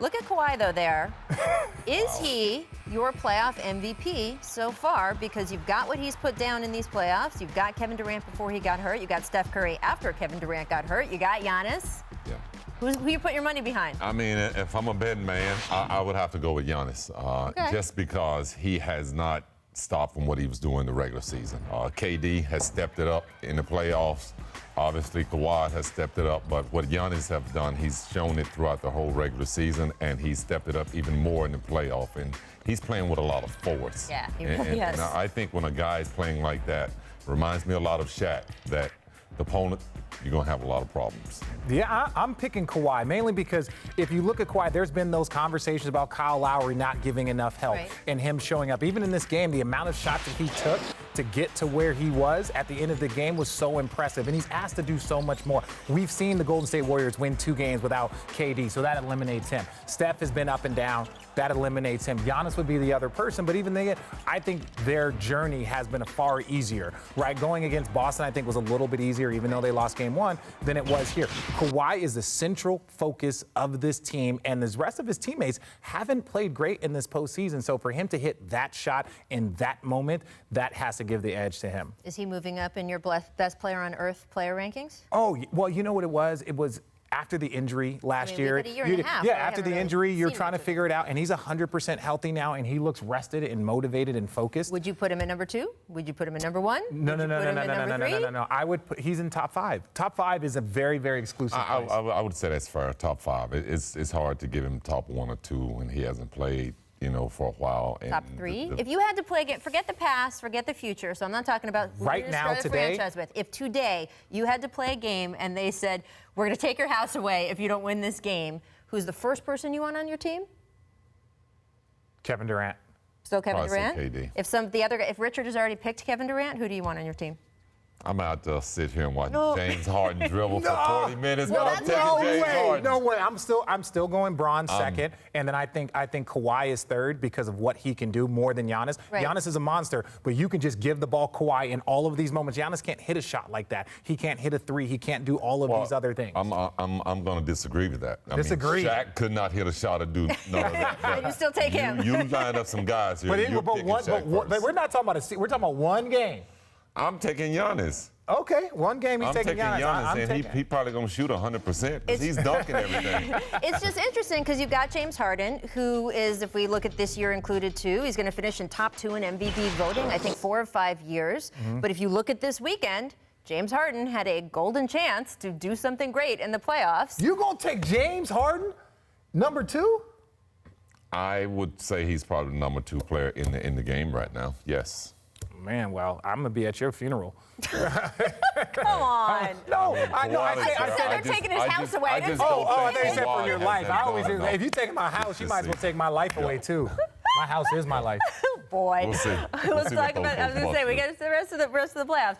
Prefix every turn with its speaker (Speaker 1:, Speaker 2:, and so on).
Speaker 1: Look at Kawhi, though, there. Is he your playoff MVP so far? Because you've got what he's put down in these playoffs. You've got Kevin Durant before he got hurt. You got Steph Curry after Kevin Durant got hurt. You got Giannis.
Speaker 2: Yeah.
Speaker 1: Who you put your money behind?
Speaker 2: I mean, if I'm a betting man, I would have to go with Giannis.
Speaker 1: Okay.
Speaker 2: Just because he has not stopped from what he was doing in the regular season. KD has stepped it up in the playoffs. Obviously, Kawhi has stepped it up, but what Giannis have done, he's shown it throughout the whole regular season, and he's stepped it up even more in the playoff. And he's playing with a lot of force.
Speaker 1: Yeah, he really is.
Speaker 2: And I think when a guy is playing like that, reminds me a lot of Shaq, that the opponent, you're going to have a lot of problems.
Speaker 3: Yeah, I'm picking Kawhi, mainly because if you look at Kawhi, there's been those conversations about Kyle Lowry not giving enough help and him showing up. Even in this game, the amount of shots that he took to get to where he was at the end of the game was so impressive, and he's asked to do so much more. We've seen the Golden State Warriors win 2 games without KD, so that eliminates him. Steph has been up and down. That eliminates him. Giannis would be the other person, but even they, I think their journey has been far easier, right? Going against Boston, I think, was a little bit easier, even though they lost game 1, than it was here. Kawhi is the central focus of this team, and the rest of his teammates haven't played great in this postseason. So for him to hit that shot in that moment, that has to give the edge to him.
Speaker 1: Is he moving up in your best player on earth player rankings?
Speaker 3: Oh, well, you know what it was? It was after the injury last year.
Speaker 1: We've had a year and a half.
Speaker 3: Yeah, after the injury, you're trying to figure it out, and he's 100% healthy now, and he looks rested and motivated and focused.
Speaker 1: Would you put him at number 2? Would you put him at number 1?
Speaker 3: No. I would put, he's in top 5. Top 5 is a very, very exclusive place.
Speaker 2: I would say that's fair, top 5. It's hard to give him top 1 or 2 when he hasn't played, for a while. And
Speaker 1: top 3? If you had to play again, forget the past, forget the future. So I'm not talking about who
Speaker 3: right now today.
Speaker 1: Franchise with. If today you had to play a game and they said, we're going to take your house away if you don't win this game, who's the first person you want on your team?
Speaker 3: Kevin Durant.
Speaker 1: Still Kevin Durant?
Speaker 2: KD.
Speaker 1: If Richard has already picked Kevin Durant, who do you want on your team?
Speaker 2: I'm out to sit here and watch James Harden dribble for 40 minutes, but I'm taking James Harden.
Speaker 3: No way. I'm still going Bron second, and then I think Kawhi is third because of what he can do more than Giannis.
Speaker 1: Right.
Speaker 3: Giannis is a monster, but you can just give the ball Kawhi in all of these moments. Giannis can't hit a shot like that. He can't hit a 3. He can't do all of these other things.
Speaker 2: I'm going to disagree with that.
Speaker 3: Disagree.
Speaker 2: I mean, Shaq could not hit a shot or do none of that.
Speaker 1: But you still take him.
Speaker 2: You lined up some guys here.
Speaker 3: But we're not talking about we're talking about one game.
Speaker 2: I'm taking Giannis.
Speaker 3: Okay, one game he's taking
Speaker 2: Giannis, and he probably going to shoot 100% because he's dunking everything.
Speaker 1: It's just interesting because you've got James Harden, who is, if we look at this year included too, he's going to finish in top 2 in MVP voting, I think 4 or 5 years. But if you look at this weekend, James Harden had a golden chance to do something great in the playoffs.
Speaker 3: You going to take James Harden, number 2?
Speaker 2: I would say he's probably the number 2 player in the game right now. Yes.
Speaker 3: Man, well, I'm gonna be at your funeral.
Speaker 1: Come on.
Speaker 3: No, I
Speaker 1: said they're taking his house away.
Speaker 3: I thought you said for your life. I always say, if you take my house, you might as well take my life away too. My house is my life.
Speaker 1: Boy.
Speaker 2: We'll see.
Speaker 1: Let's talk about. I was gonna say we got the rest of the playoffs.